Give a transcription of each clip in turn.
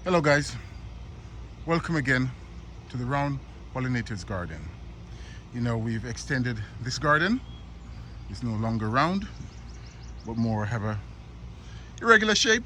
Hello guys, welcome again to the Round Pollinators Garden. You know, we've extended this garden. It's no longer round, but more have a irregular shape,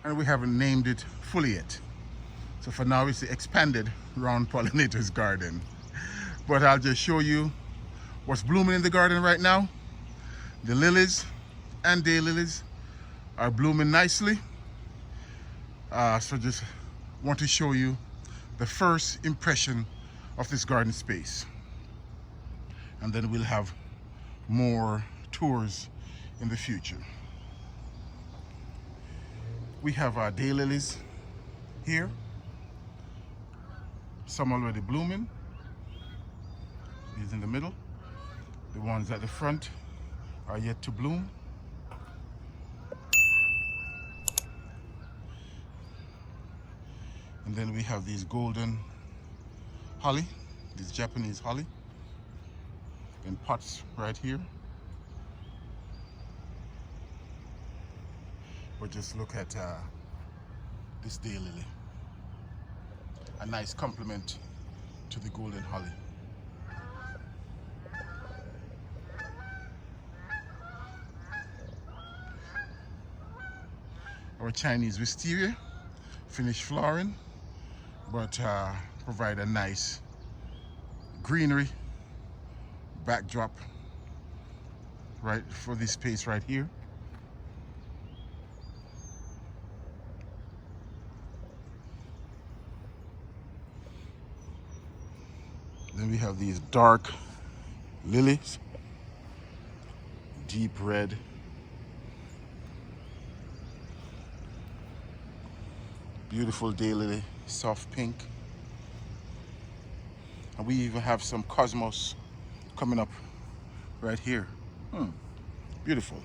and we haven't named it fully yet. So for now it's the expanded Round Pollinators Garden. But I'll just show you what's blooming in the garden right now. The lilies and daylilies are blooming nicely. So just want to show you the first impression of this garden space, and then we'll have more tours in the future. We have our daylilies here, some already blooming. These in the middle. The ones at the front are yet to bloom. And then we have these golden holly, this Japanese holly, in pots right here. But just look at this daylily. A nice complement to the golden holly. Our Chinese wisteria, finished flowering, but provide a nice greenery backdrop right for this space right here. Then we have these dark lilies, deep red, beautiful daylily, soft pink. And we even have some cosmos coming up right here. Beautiful.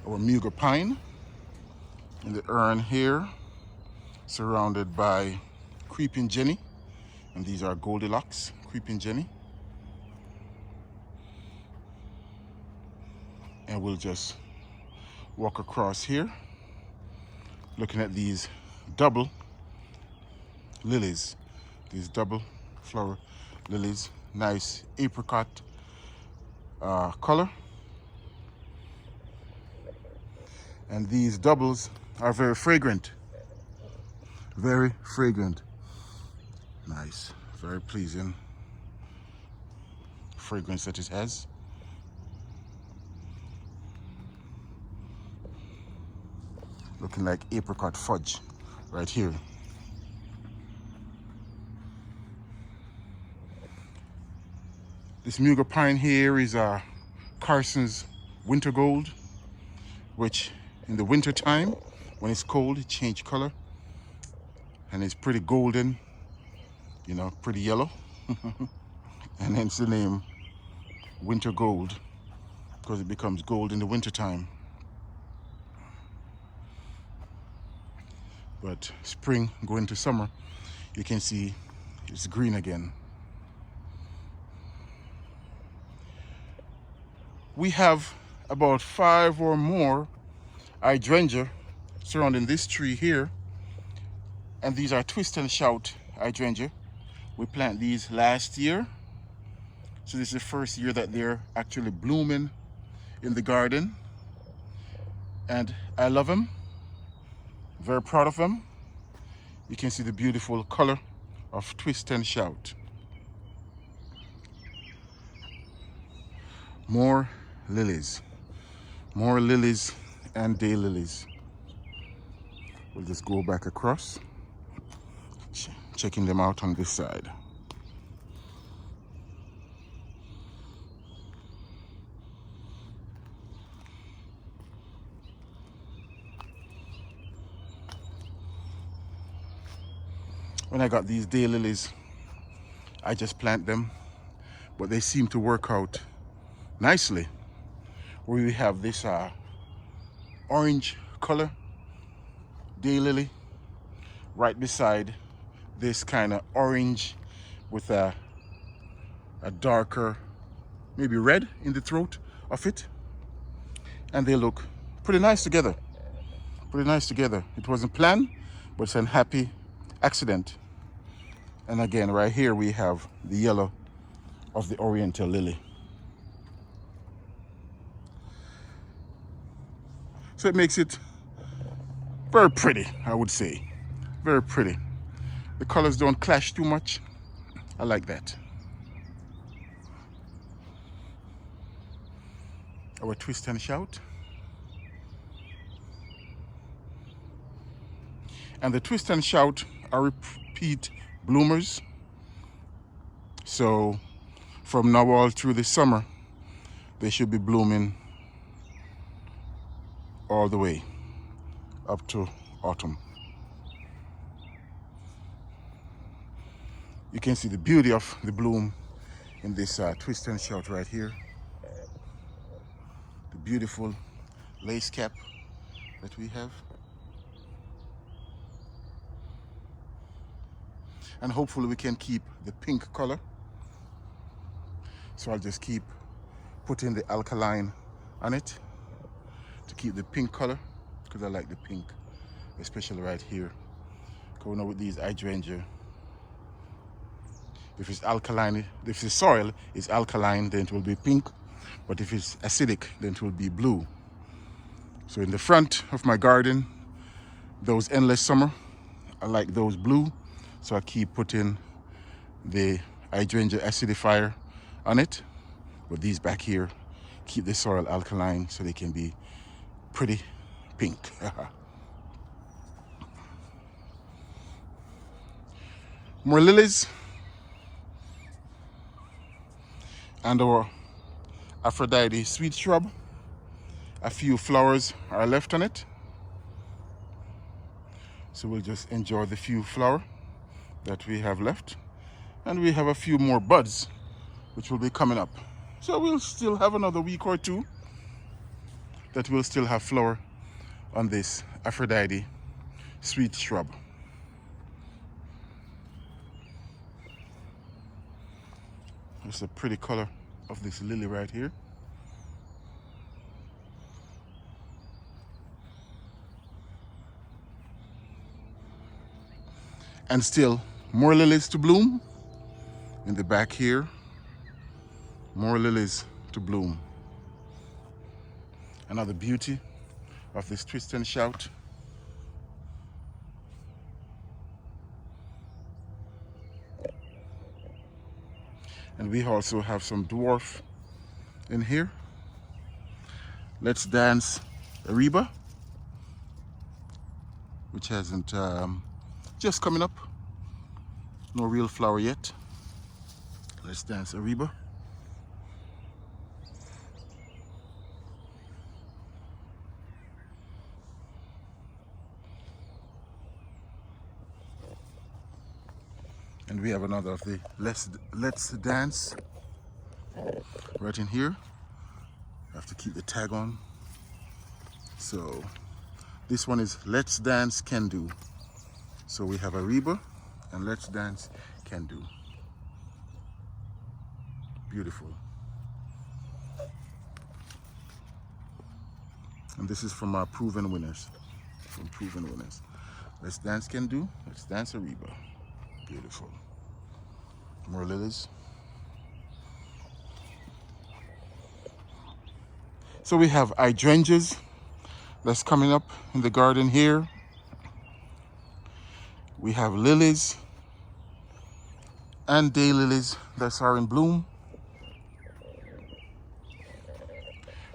Our mugo pine in the urn here, surrounded by creeping jenny. And these are Goldilocks, creeping jenny. And we'll just walk across here, looking at these double lilies, these double flower lilies, nice apricot color. And these doubles are very fragrant, very fragrant. Nice, very pleasing fragrance that it has. Looking like apricot fudge right here. This mugo pine here is Carson's winter gold, which in the winter time, when it's cold, it changes color, and it's pretty golden, you know, pretty yellow, and hence the name winter gold, because it becomes gold in the winter time. But spring going to summer, you can see it's green again. We have about 5 or more hydrangea surrounding this tree here, and these are twist and shout hydrangea. We planted these last year, so this is the first year that they're actually blooming in the garden, and I love them. Very proud of them. You can see the beautiful color of twist and shout. More lilies and daylilies. We'll just go back across, checking them out on this side. When I got these daylilies, I just plant them, but they seem to work out nicely. We have this orange color daylily right beside this kind of orange with a darker, maybe red in the throat of it. and they look pretty nice together. Pretty nice together. It wasn't planned, but it's an happy accident. And again, right here we have the yellow of the oriental lily. So it makes it very pretty, I would say. Very pretty. The colors don't clash too much. I like that. Our twist and shout. And the twist and shout are repeat bloomers. So from now all through the summer, they should be blooming all the way up to autumn. You can see the beauty of the bloom in this twist and shout right here. The beautiful lace cap that we have. And hopefully we can keep the pink color. So I'll just keep putting the alkaline on it to keep the pink color, because I like the pink, especially right here. Going on with these hydrangea. If it's alkaline, if the soil is alkaline, then it will be pink. But if it's acidic, then it will be blue. So in the front of my garden, those endless summer, I like those blue. So I keep putting the hydrangea acidifier on it. But these back here keep the soil alkaline so they can be pretty pink. More lilies. And our Aphrodite sweet shrub. A few flowers are left on it. So we'll just enjoy the few flowers that we have left. And we have a few more buds which will be coming up. So we'll still have another week or two that we'll still have flower on this Aphrodite sweet shrub. It's a pretty color of this lily right here. And still more lilies to bloom in the back here. More lilies to bloom. Another beauty of this twist and shout. And we also have some dwarf in here. Let's Dance Ariba, which hasn't just coming up. No real flower yet. Let's Dance Ariba. And we have another of the Let's Dance right in here. I have to keep the tag on. So this one is Let's Dance Can Do. So we have Ariba and Let's Dance Can Do. Beautiful. And this is from our proven winners. From proven winners. Let's Dance Can Do. Let's Dance Ariba. Beautiful. More lilies. So we have hydrangeas that's coming up in the garden here. We have lilies and daylilies that are in bloom,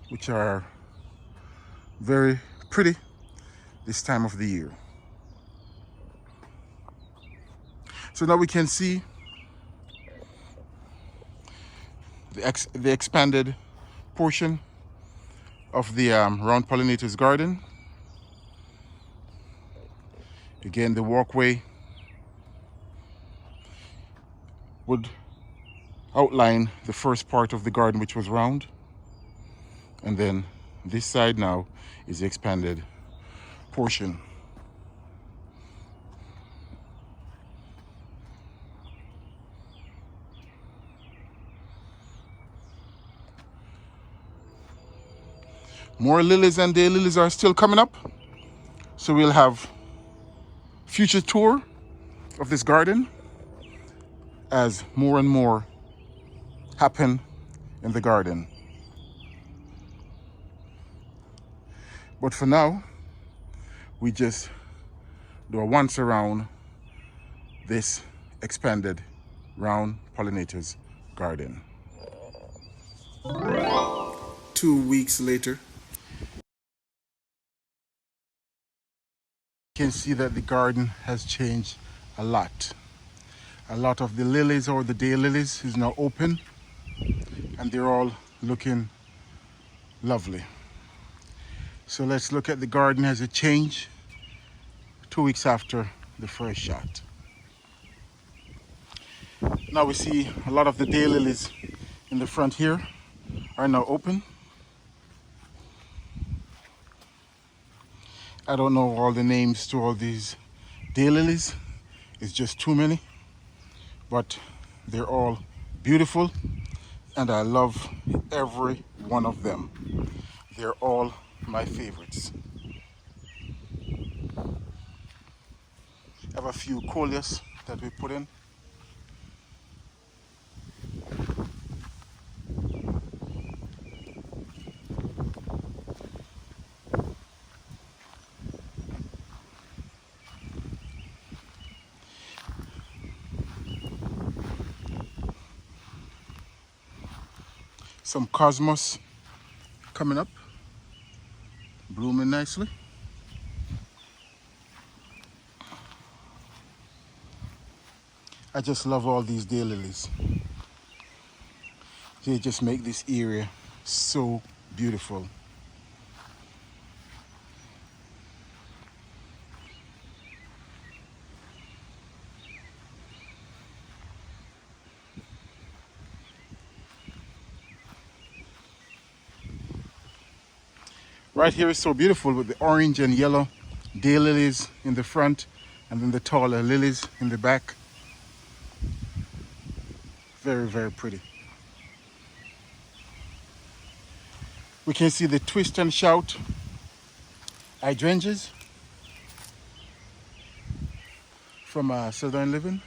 which are very pretty this time of the year. So now we can see the expanded portion of the Round Pollinators Garden. Again, the walkway would outline the first part of the garden, which was round. And then this side now is the expanded portion. More lilies and daylilies are still coming up. So we'll have future tour of this garden as more and more happen in the garden. But for now, we just do a once around this expanded Round Pollinators Garden. 2 weeks later, you can see that the garden has changed a lot. A lot of the lilies or the daylilies is now open and they're all looking lovely. So let's look at the garden as it changed 2 weeks after the first shot. Now we see a lot of the daylilies in the front here are now open. I don't know all the names to all these daylilies. It's just too many, but they're all beautiful and I love every one of them. They're all my favorites. I have a few coleus that we put in. Some cosmos coming up, blooming nicely. I just love all these daylilies. They just make this area so beautiful. Right here is so beautiful with the orange and yellow daylilies in the front and then the taller lilies in the back. Very, very pretty. We can see the twist and shout hydrangeas from Southern Living,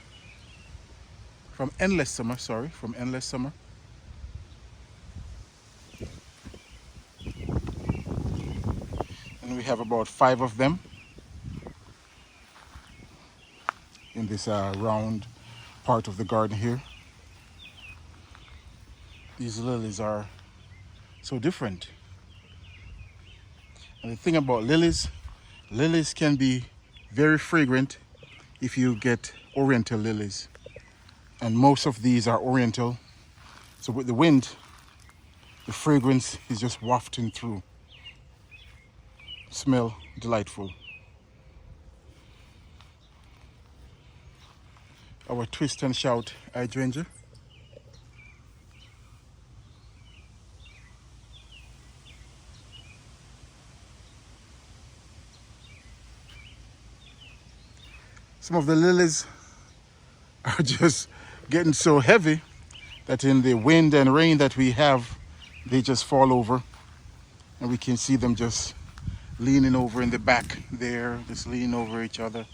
from Endless Summer, from Endless Summer. And we have about 5 of them in this round part of the garden here. These lilies are so different. And the thing about lilies, lilies can be very fragrant if you get oriental lilies. And most of these are oriental. So with the wind, the fragrance is just wafting through. Smell delightful. Our twist and shout hydrangea. Some of the lilies are just getting so heavy that in the wind and rain that we have, they just fall over. And we can see them just leaning over in the back there, just leaning over each other.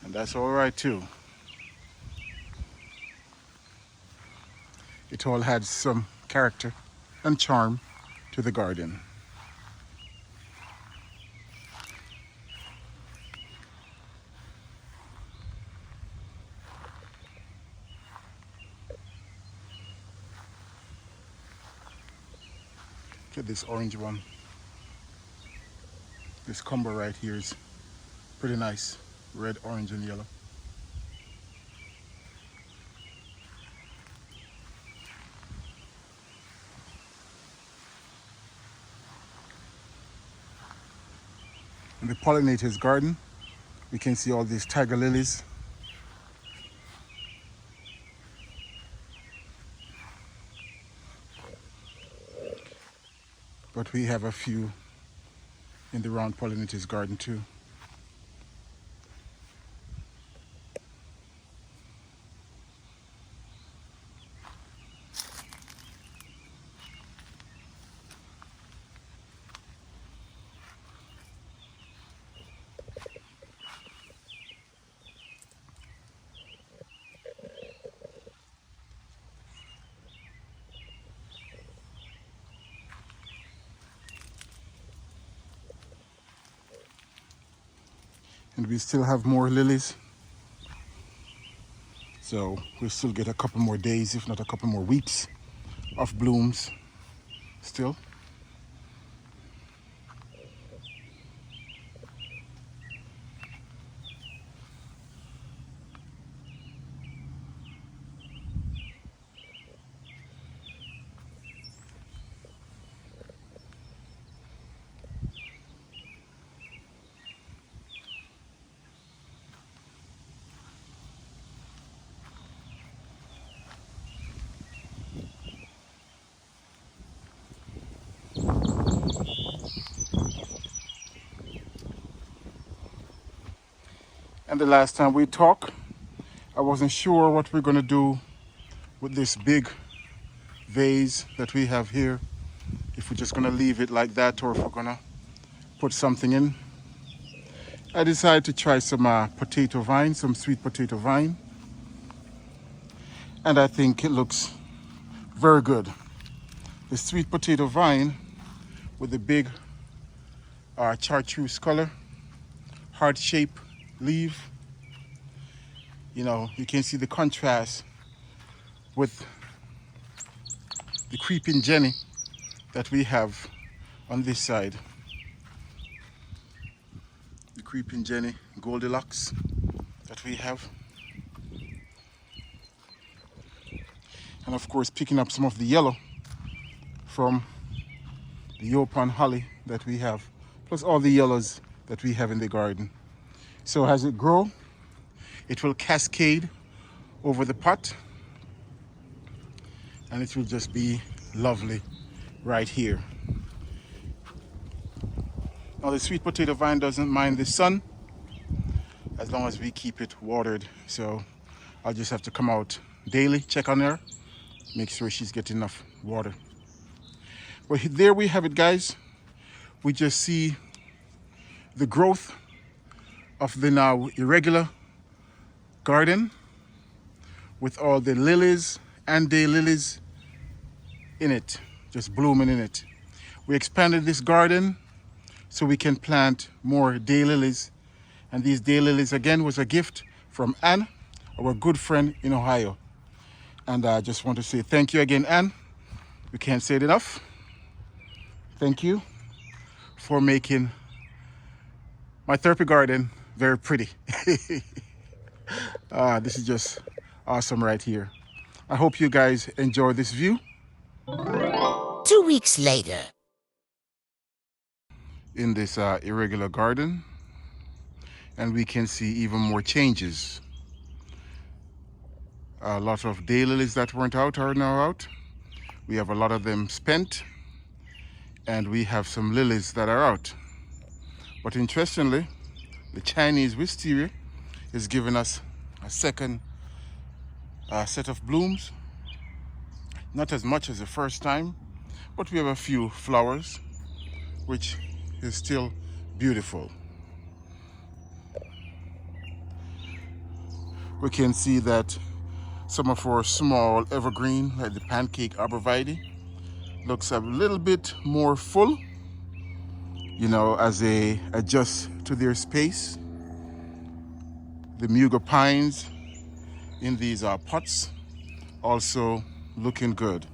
And that's all right too. It all had some character and charm to the garden. Look at this orange one. This combo right here is pretty nice. Red, orange, and yellow. In the pollinators garden, we can see all these tiger lilies. But we have a few in the Round Pollinators Garden too. And we still have more lilies. So we'll still get a couple more days, if not a couple more weeks of blooms still. And the last time we talked, I wasn't sure what we're gonna do with this big vase that we have here. If we're just gonna leave it like that or if we're gonna put something in. I decided to try some potato vine, some sweet potato vine. And I think it looks very good. The sweet potato vine with the big chartreuse color, heart shape leaf. You know, you can see the contrast with the creeping Jenny that we have on this side. The creeping Jenny Goldilocks that we have. And of course picking up some of the yellow from the Yopon holly that we have, plus all the yellows that we have in the garden. So as it grows, it will cascade over the pot and it will just be lovely right here. Now the sweet potato vine doesn't mind the sun as long as we keep it watered. So I'll just have to come out daily, check on her, make sure she's getting enough water. But there we have it, guys. We just see the growth of the now irregular garden with all the lilies and daylilies in it, just blooming in it. We expanded this garden so we can plant more daylilies. And these daylilies again was a gift from Anne, our good friend in Ohio. And I just want to say thank you again, Anne. We can't say it enough. Thank you for making my therapy garden very pretty. This is just awesome right here. I hope you guys enjoy this view. 2 weeks later. In this irregular garden, and we can see even more changes. A lot of daylilies that weren't out are now out. We have a lot of them spent, and we have some lilies that are out. But interestingly, the Chinese wisteria is giving us a second set of blooms. Not as much as the first time, but we have a few flowers, which is still beautiful. We can see that some of our small evergreen, like the pancake arborvitae, looks a little bit more full, you know, as they adjust to their space. The mugo pines in these pots also looking good.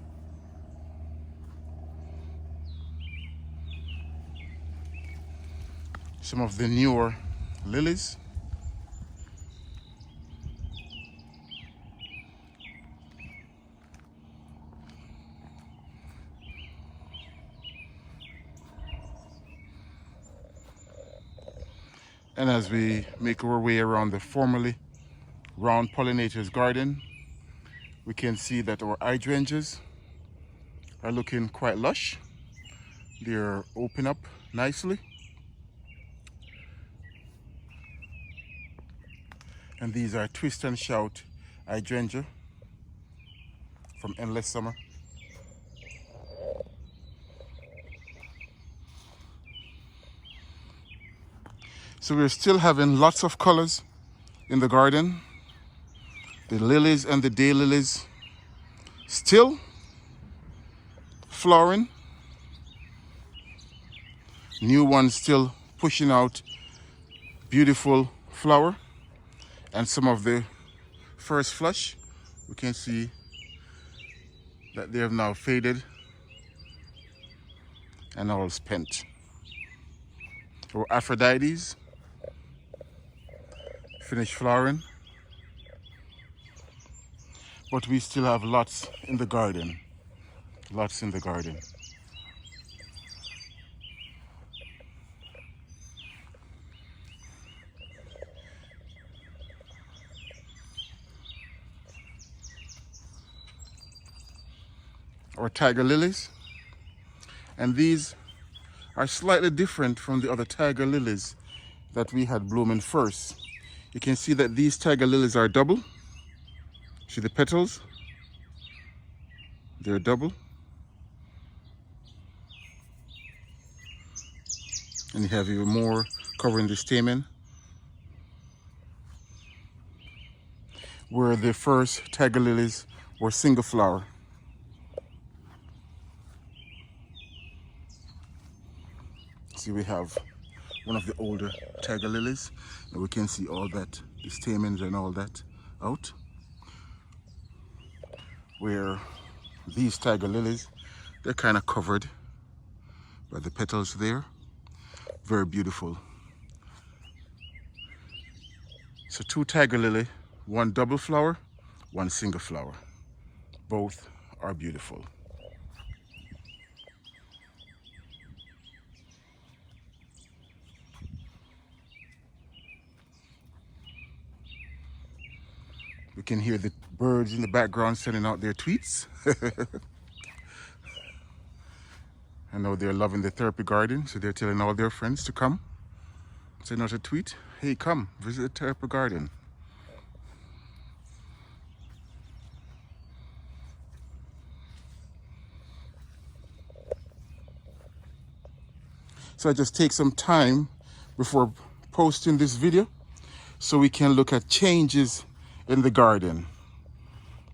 Some of the newer lilies. And as we make our way around the formerly Round Pollinators Garden, we can see that our hydrangeas are looking quite lush. They're open up nicely. And these are twist and shout hydrangea from Endless Summer. So we're still having lots of colors in the garden. The lilies and the daylilies still flowering. New ones still pushing out beautiful flower, and some of the first flush, we can see that they have now faded and all spent. Our Aphrodites finished flowering, but we still have lots in the garden. Lots in the garden. Our tiger lilies, and these are slightly different from the other tiger lilies that we had blooming first. You can see that these tiger lilies are double. See the petals? They're double. And you have even more covering the stamen, where the first tiger lilies were single flower. See, we have one of the older tiger lilies, and we can see all that, the stamens and all that out. Where these tiger lilies, they're kind of covered by the petals there. Very beautiful. So 2 tiger lily, 1 double flower, 1 single flower. Both are beautiful. We can hear the birds in the background sending out their tweets. I know they're loving the therapy garden, so they're telling all their friends to come. Send out a tweet, hey, come visit the therapy garden. So I just take some time before posting this video so we can look at changes in the garden.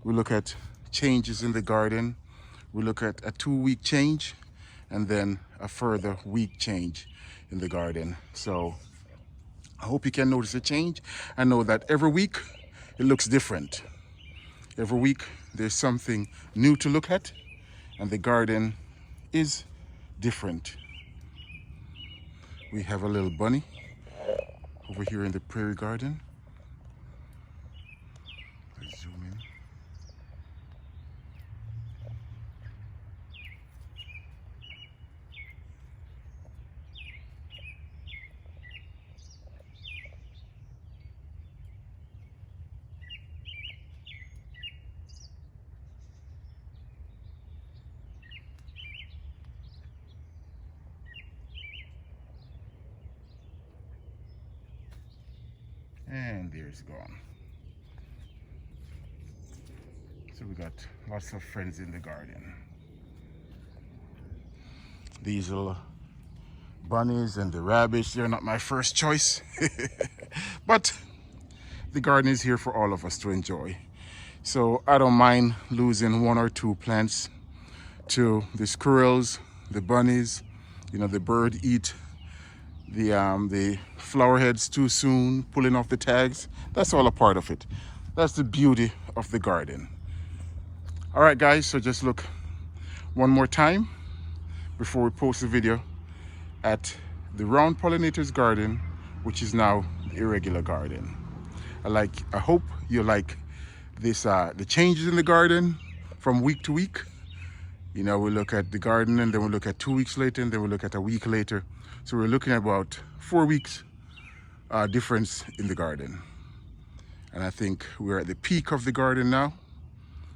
We look at changes in the garden. We look at a 2-week change and then a further week change in the garden. So I hope you can notice a change. I know that every week it looks different. Every week there's something new to look at, and the garden is different. We have a little bunny over here in the prairie garden. Let's zoom in. And there's gone. So we got lots of friends in the garden. These little bunnies and the rabbits, they're not my first choice. But the garden is here for all of us to enjoy. So I don't mind losing 1 or 2 plants to the squirrels, the bunnies. You know, the bird eat the flower heads too soon, pulling off the tags. That's all a part of it. That's the beauty of the garden. All right, guys, so just look one more time before we post the video at the Round Pollinators Garden, which is now the Irregular Garden. I hope you like this, the changes in the garden from week to week. You know, we look at the garden and then we look at 2 weeks later and then we look at a week later. So we're looking at about 4 weeks difference in the garden. And I think we're at the peak of the garden now.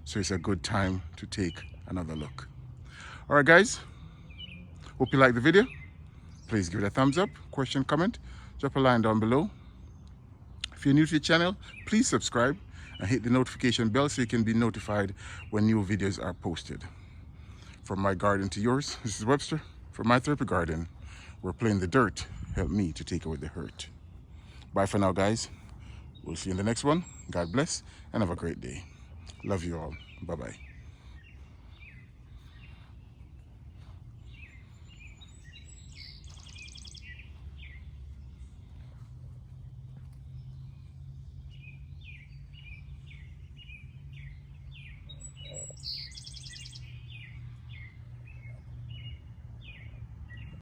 So it's a good time to take another look. All right, guys, hope you like the video. Please give it a thumbs up, question, comment, drop a line down below. If you're new to the channel, please subscribe and hit the notification bell so you can be notified when new videos are posted. From my garden to yours, this is Webster from My Therapy Garden. We're playing the dirt. Help me to take away the hurt. Bye for now, guys. We'll see you in the next one. God bless and have a great day. Love you all. Bye-bye.